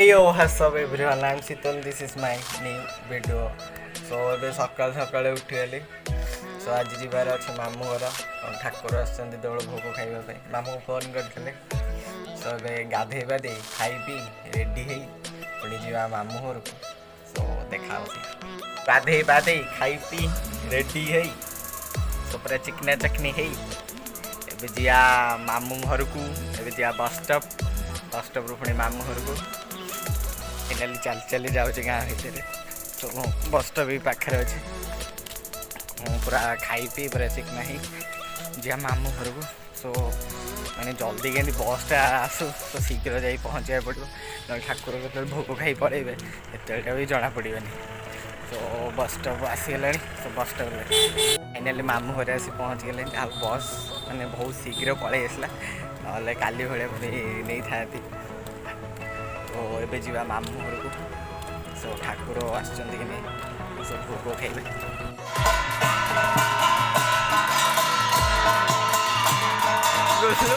Yo, what's up everyone? I'm Siton. This is my new video. So ଏବେ ସକାଳୁ ସକାଳୁ ଉଠିଗଲି। Show ଆଜି ଯିବାର ଅଛି ମାମୁଁ ଘର। ଠାକୁର ଆସିଛନ୍ତି ଦେଉଳ ଭୋଗ ଖାଇବା ପାଇଁ। ମାମୁଁ ଫୋନ୍ କରିଥିଲେ। ସୋ ଏବେ ଗାଧେଇ ପାଧେଇ ଖାଇ ପିଇ ରେଡ଼ି ହେଇ ପୁଣି ଯିବା ମାମୁଁ ଘରକୁ। ସୋ ଦେଖା ହେଉଛି। ଗାଧେଇ ପାଧେଇ ଖାଇ ପିଇ ରେଡ଼ି ହେଇ ସୋ ପୁରା ଚିକନା ଚକନି ହେଇ ଏବେ ଯିବା ମାମୁଁ ଘରକୁ। ଏବେ ଯିବା ବସ୍ ଷ୍ଟପ୍ରୁ ପୁଣି ମାମୁଁ ଘରକୁ। फाइनाली चली जाऊँगी गाँ भितर। तो बस स्टॉप भी पाखे अच्छे। पूरा खाई पी पूरा चिकना ही जा मामू घर को। सो मैंने जल्दी के बसटा आसू तो शीघ्र जा पहुँचा पड़ो ना ठाकुर के भोग खाई पड़े एतटा भी जना पड़े। तो बस स्टॉप आसीगला। तो बस स्टॉप फाइनाली मामू घर आसी पहुँच गले। बस मैंने बहुत शीघ्र पलि आसला ना काली भाई नहीं था। तो ये जा मामू घर को। सो ठाकुर आसुच्च कि नहीं सब भोग खाइबे।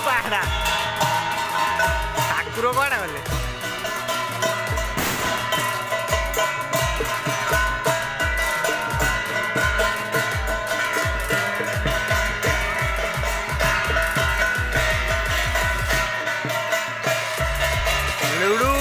पाड़ा ठाकुर कड़ा गले लुडू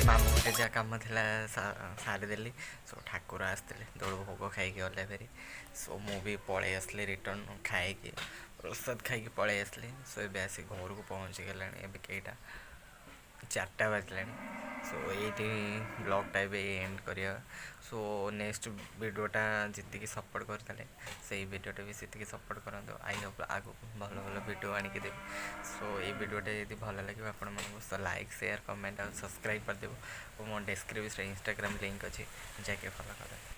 मामू घर जहाँ कम था सारीदेली। सो ठाकुर आसते दौड़ भोग खाई गले फेरी। सो मुझे पलि आसली रिटर्न खाई प्रसाद खाई पलि आसली। सो ये आस घर को पहुँची गला। कईटा 4टा बाजला। सो ये ब्लॉगटा एंड करिया। सो नेक्स्ट वीडियोटा जी सपोर्ट करते से वीडियोटा भी से सपोर्ट करूँ। आई होप आगो भल भल वीडियो आणिकी देवी। सो ये वीडियोटा यदि भल लगे आपण मैं लाइक शेयर कमेंट और सब्सक्राइब करदेव। और मो डिस्क्रिप्शन इंस्टाग्राम लिंक अच्छे जाके फॉलो कर।